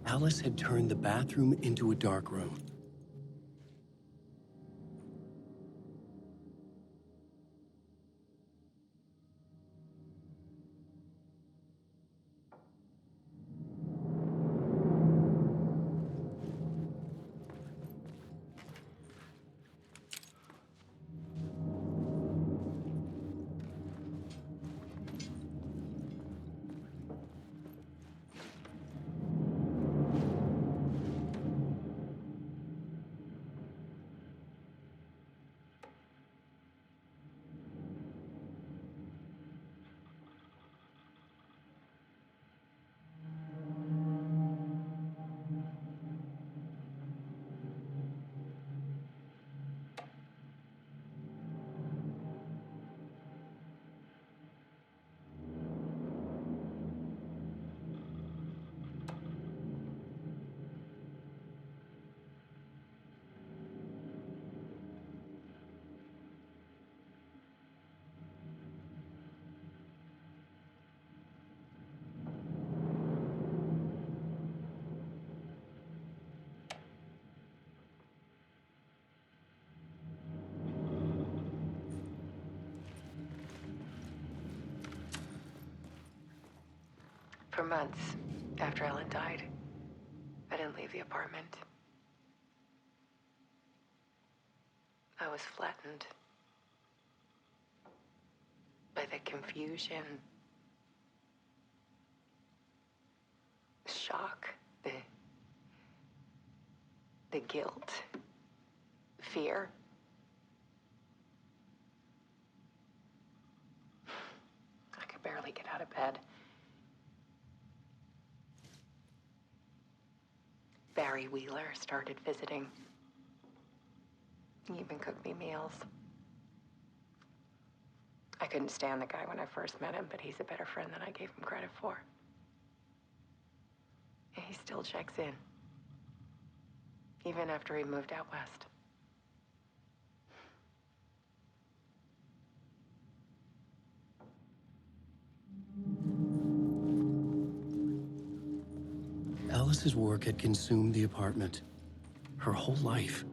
Alice had turned the bathroom into a dark room. For months after Ellen died, I didn't leave the apartment. I was flattened by the confusion, the shock, the guilt, fear. I could barely get out of bed. Barry Wheeler started visiting. He even cooked me meals. I couldn't stand the guy when I first met him, but he's a better friend than I gave him credit for. And he still checks in, even after he moved out west. Alice's work had consumed the apartment, her whole life.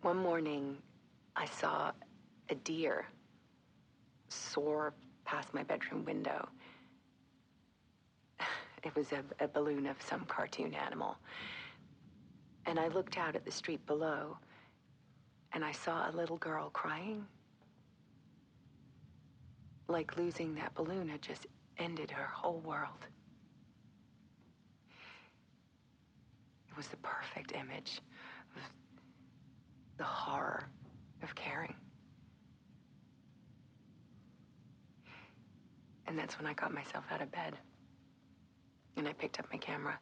One morning, I saw a deer soar past my bedroom window. It was a balloon of some cartoon animal. And I looked out at the street below, and I saw a little girl crying. Like losing that balloon had just ended her whole world. It was the perfect image of the horror of caring. And that's when I got myself out of bed. And I picked up my camera.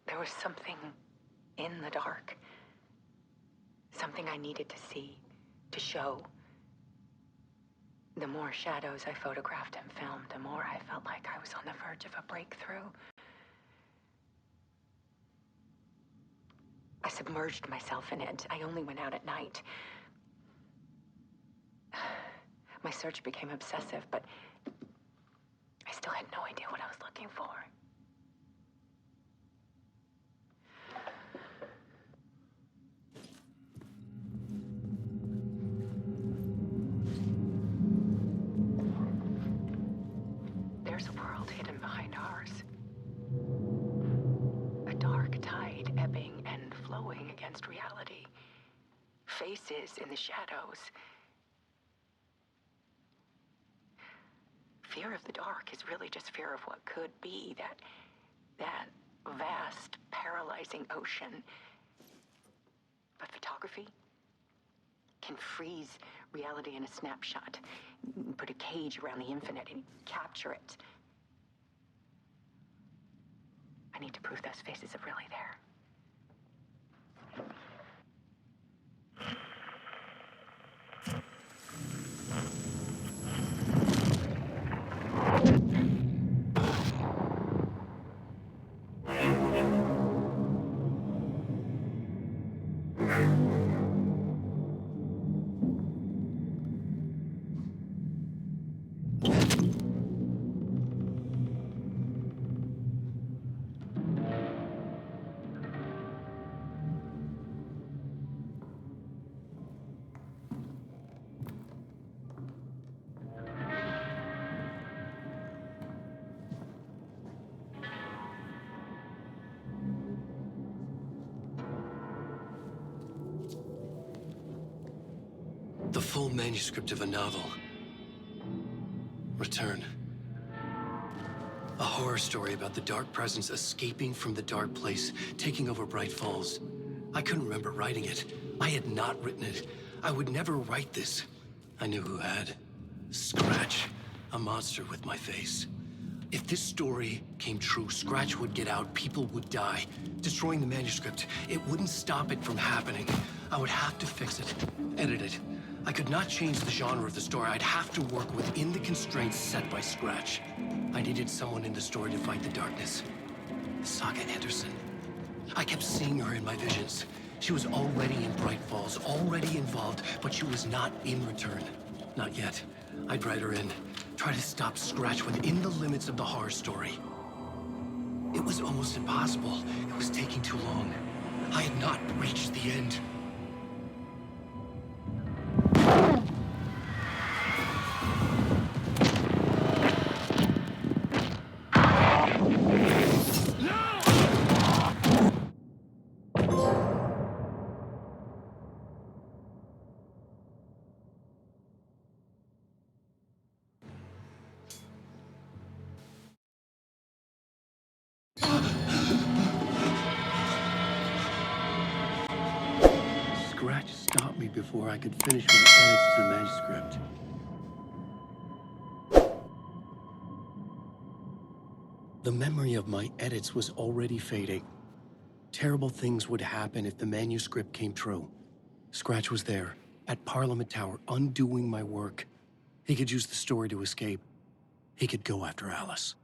There was something in the dark. Something I needed to see, to show. The more shadows I photographed and filmed, the more I felt like I was on the verge of a breakthrough. submerged myself in it. I only went out at night. My search became obsessive, but I still had no idea what I was looking for. There's a world hidden behind ours. A dark tide ebbing and flowing against reality. Faces in the shadows. Fear of the dark is really just fear of what could be, that vast, paralyzing ocean. But photography can freeze reality in a snapshot, put a cage around the infinite and capture it. I need to prove those faces are really there. The full manuscript of a novel. Return. A horror story about the dark presence escaping from the dark place, taking over Bright Falls. I couldn't remember writing it. I had not written it. I would never write this. I knew who had. Scratch. A monster with my face. If this story came true, Scratch would get out, people would die. Destroying the manuscript, it wouldn't stop it from happening. I would have to fix it, edit it. I could not change the genre of the story. I'd have to work within the constraints set by Scratch. I needed someone in the story to fight the darkness. Saga Anderson. I kept seeing her in my visions. She was already in Bright Falls, already involved, but she was not in Return. Not yet. I'd write her in. Try to stop Scratch within the limits of the horror story. It was almost impossible. It was taking too long. I had not reached the end. Scratch stopped me before I could finish my edits to the manuscript. The memory of my edits was already fading. Terrible things would happen if the manuscript came true. Scratch was there, at Parliament Tower, undoing my work. He could use the story to escape. He could go after Alice.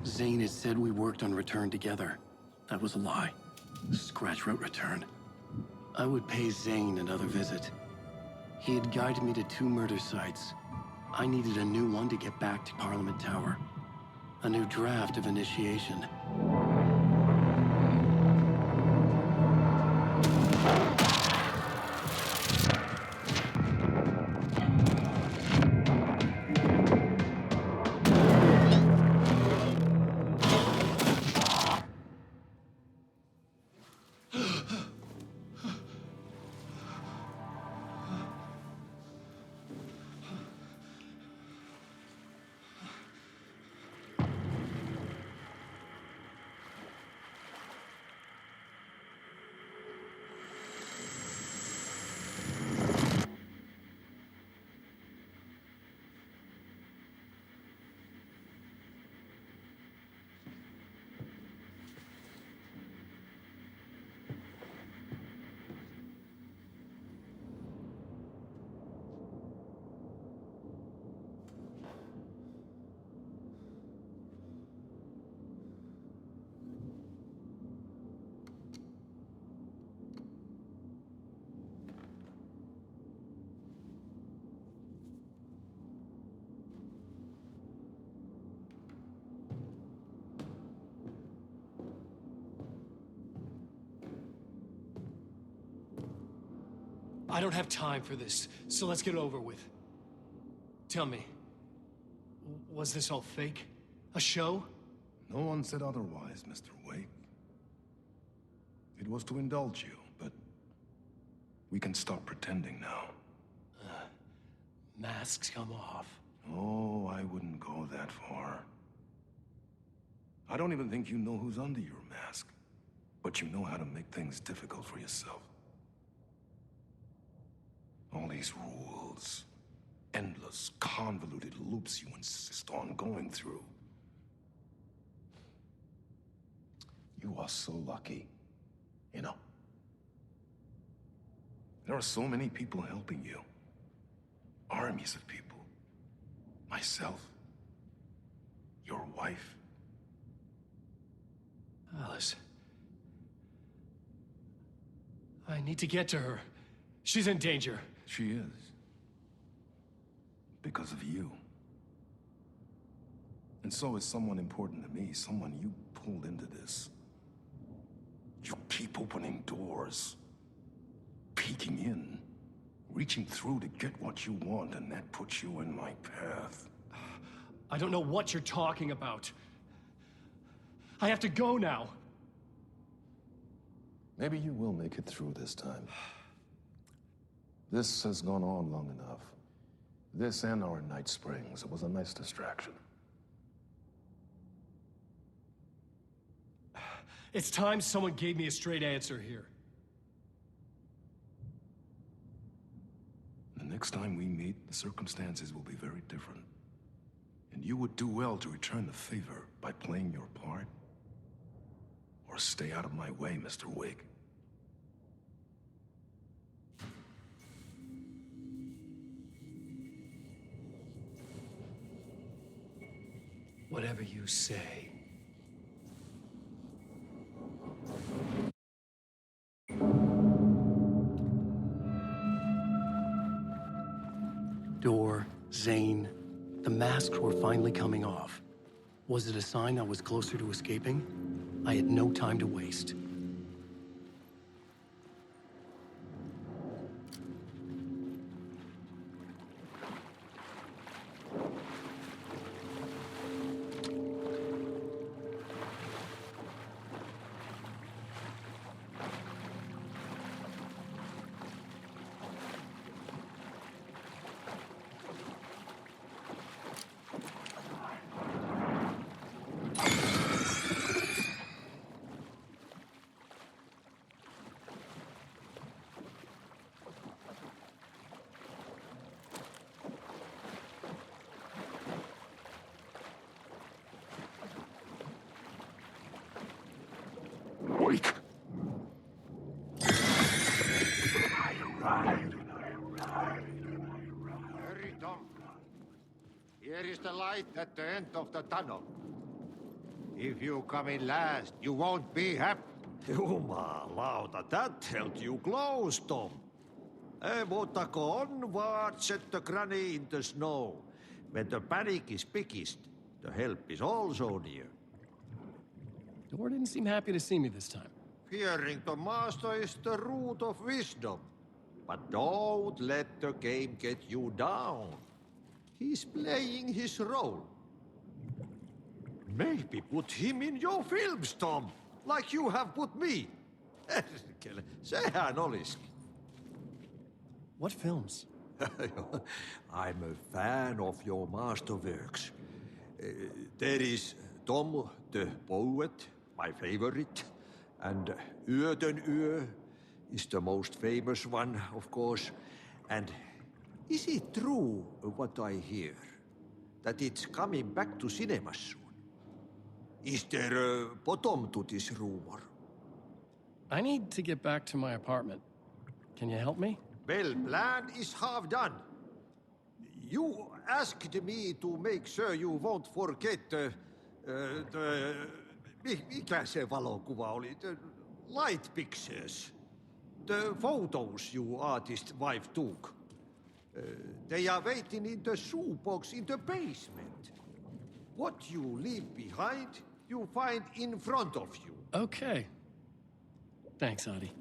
Zane had said we worked on Return together. That was a lie. Scratch wrote Return. I would pay Zane another visit. He had guided me to 2 murder sites. I needed a new one to get back to Parliament Tower. A new draft of initiation. I don't have time for this, so let's get over with. Tell me, was this all fake? A show? No one said otherwise, Mr. Wake. It was to indulge you, but we can stop pretending now. Masks come off. Oh, I wouldn't go that far. I don't even think you know who's under your mask, but you know how to make things difficult for yourself. All these rules, endless, convoluted loops you insist on going through. You are so lucky, you know. There are so many people helping you. Armies of people. Myself. Your wife. Alice. I need to get to her. She's in danger. She is. Because of you. And so is someone important to me, someone you pulled into this. You keep opening doors, peeking in, reaching through to get what you want, and that puts you in my path. I don't know what you're talking about. I have to go now. Maybe you will make it through this time. This has gone on long enough. This and our night springs. It was a nice distraction. It's time someone gave me a straight answer here. The next time we meet, the circumstances will be very different. And you would do well to return the favor by playing your part. Or stay out of my way, Mr. Wake. Whatever you say. Door, Zane, the masks were finally coming off. Was it a sign I was closer to escaping? I had no time to waste. Wake! Hurry, Tom. Here is the light at the end of the tunnel. If you come in last, you won't be happy. Jumalauta, that held you close, Tom. Mutta go onward, set the granny in the snow. When the panic is biggest, the help is also near. Door didn't seem happy to see me this time. Fearing the master is the root of wisdom. But don't let the game get you down. He's playing his role. Maybe put him in your films, Tom, like you have put me. Sehän olisikin. What films? I'm a fan of your masterworks. There is Tom the Poet, my favorite, and Yö den Yö is the most famous one, of course. And is it true what I hear, that it's coming back to cinemas soon? Is there a bottom to this rumor? I need to get back to my apartment. Can you help me? Well, plan is half done. You asked me to make sure you won't forget mikä se valokuva oli? The light pictures. The photos you artist wife took. They are waiting in the shoebox in the basement. What you leave behind, you find in front of you. Okay. Thanks, Adi.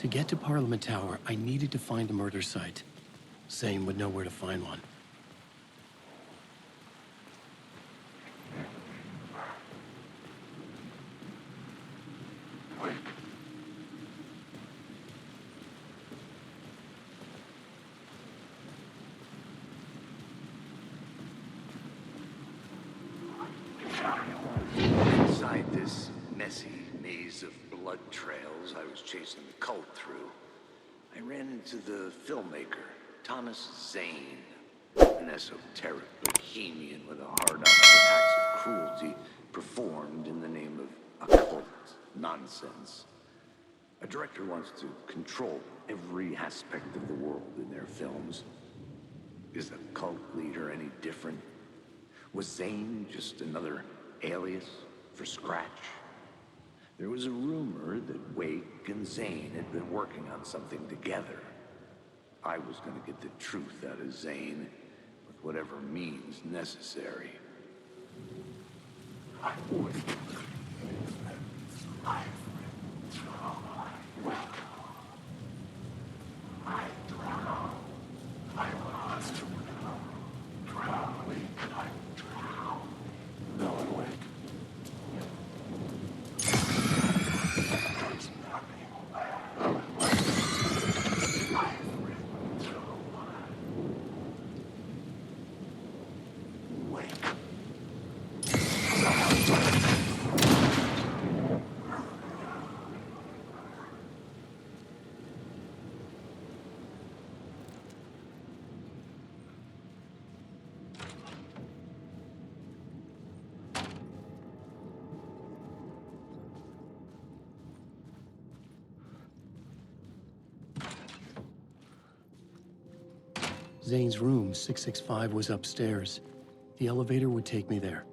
To get to Parliament Tower, I needed to find a murder site. Zane would know where to find one. Inside this messy maze of blood trails I was chasing the cult through, I ran into the filmmaker, Thomas Zane, an esoteric bohemian with a hard-on for acts of cruelty performed in the name of occult nonsense. A director wants to control every aspect of the world in their films. Is the cult leader any different? Was Zane just another alias for Scratch? There was a rumor that Wake and Zane had been working on something together. I was going to get the truth out of Zane with whatever means necessary. Zane's room, 665, was upstairs. The elevator would take me there.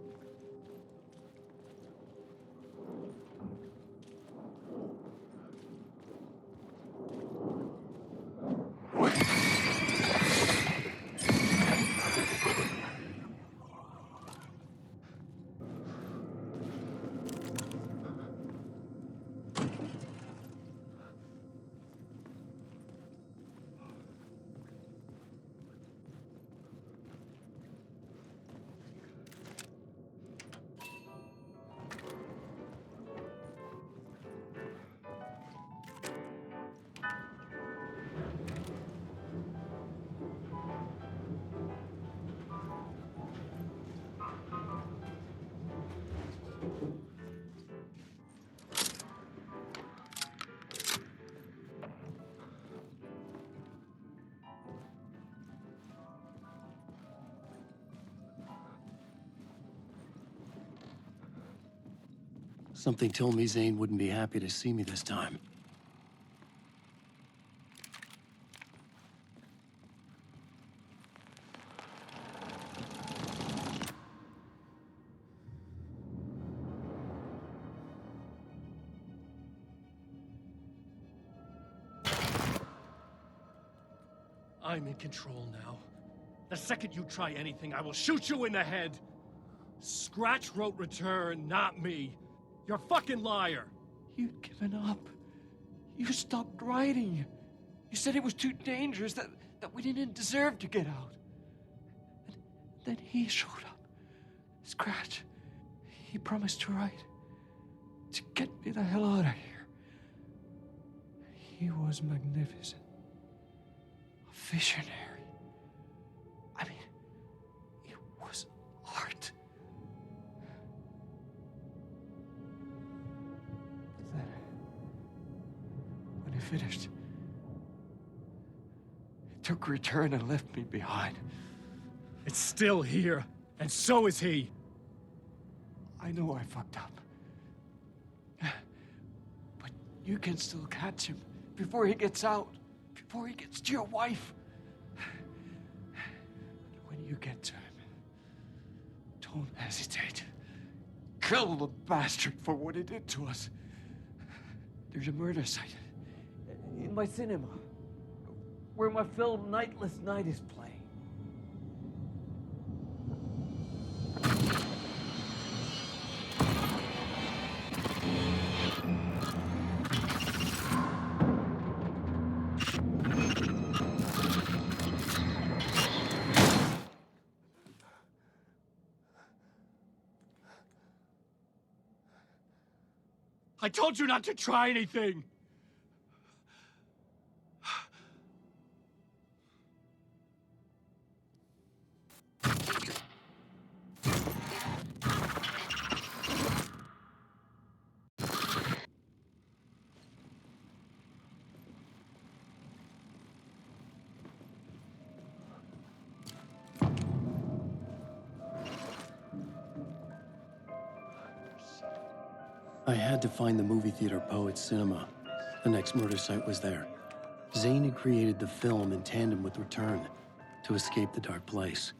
Something told me Zane wouldn't be happy to see me this time. I'm in control now. The second you try anything, I will shoot you in the head. Scratch wrote Return, not me. You're a fucking liar. You'd given up. You stopped writing. You said it was too dangerous, that we didn't deserve to get out. And then he showed up. Scratch. He promised to write. to get me the hell out of here. He was magnificent. A visionary. I mean, it was art. But then, when he finished, he took a return and left me behind. It's still here, and so is he. I know I fucked up. But you can still catch him before he gets out, before he gets to your wife. When you get to him, don't hesitate. Kill the bastard for what he did to us. There's a murder site in my cinema where my film Nightless Night is playing. I told you not to try anything! I had to find the movie theater Poet Cinema. The next murder site was there. Zane had created the film in tandem with Return to escape the dark place.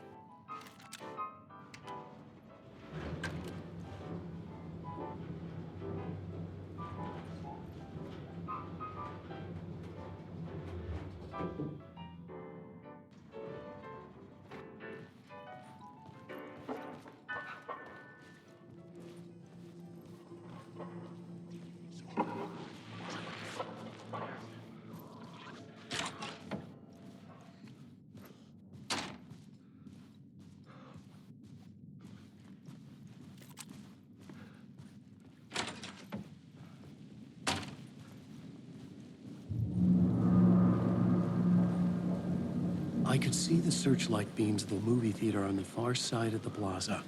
I could see the searchlight beams of the movie theater on the far side of the plaza.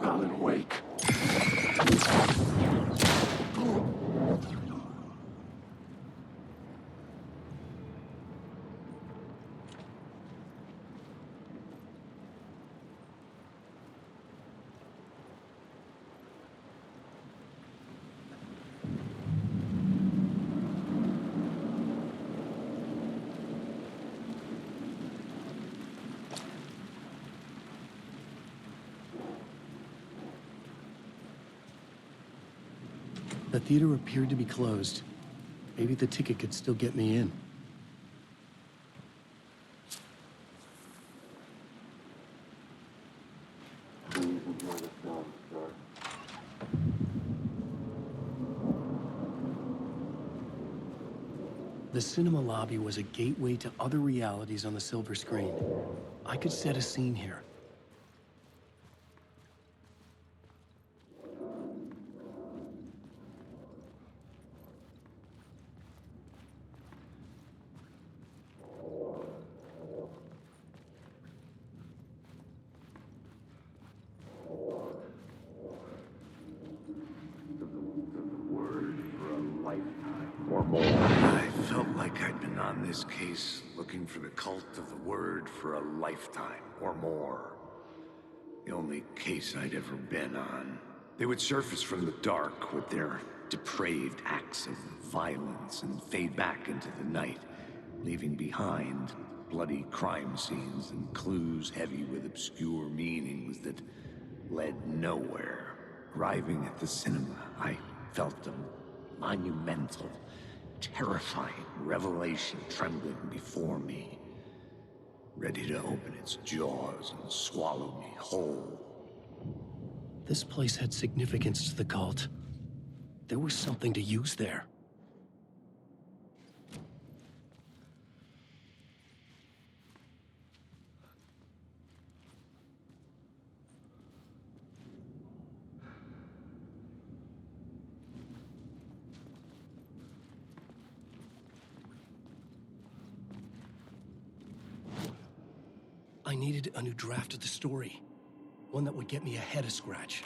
Alan, wake. The theater appeared to be closed. Maybe the ticket could still get me in. The cinema lobby was a gateway to other realities on the silver screen. I could set a scene here. I felt like I'd been on this case looking for the cult of the word for a lifetime or more. The only case I'd ever been on. They would surface from the dark with their depraved acts of violence and fade back into the night, leaving behind bloody crime scenes and clues heavy with obscure meanings that led nowhere. Arriving at the cinema, I felt a monumental, terrifying revelation trembling before me, ready to open its jaws and swallow me whole. This place had significance to the cult. There was something to use there. I needed a new draft of the story. One that would get me ahead of Scratch.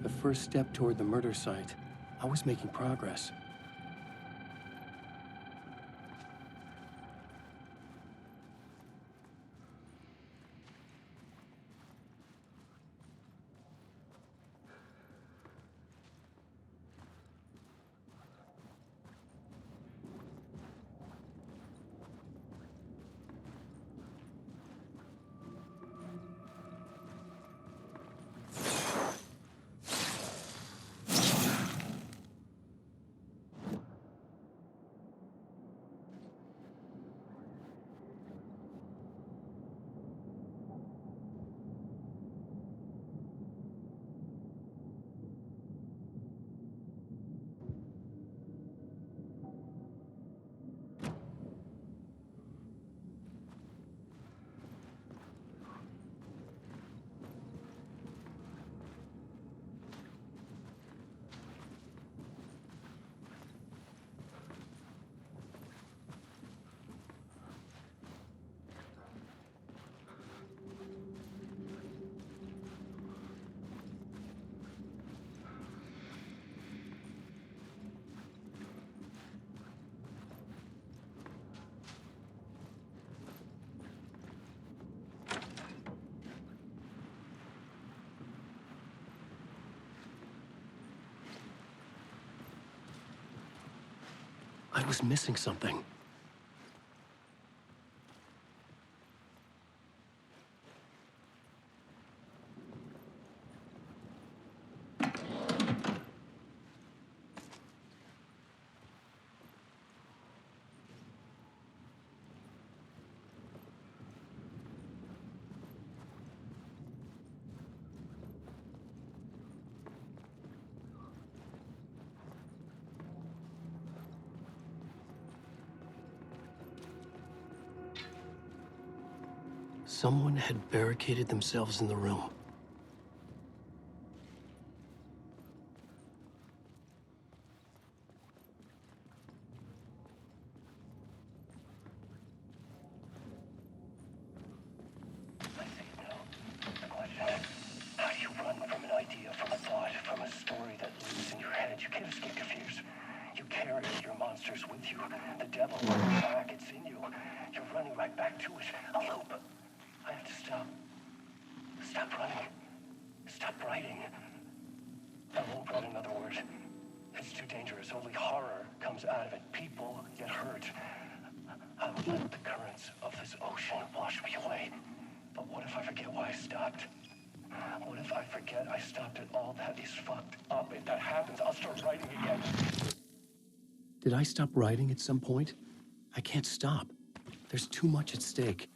The first step toward the murder site. I was making progress. I was missing something. Someone had barricaded themselves in the room. monster's with you. The devil is back. It's in you. You're running right back to it. A loop. I have to stop. Stop running. Stop writing. I won't write another word. It's too dangerous. Only horror comes out of it. People get hurt. I would let the currents of this ocean wash me away. But what if I forget why I stopped? What if I forget I stopped at all? That is fucked up. If that happens, I'll start writing again. Did I stop writing at some point? I can't stop. There's too much at stake.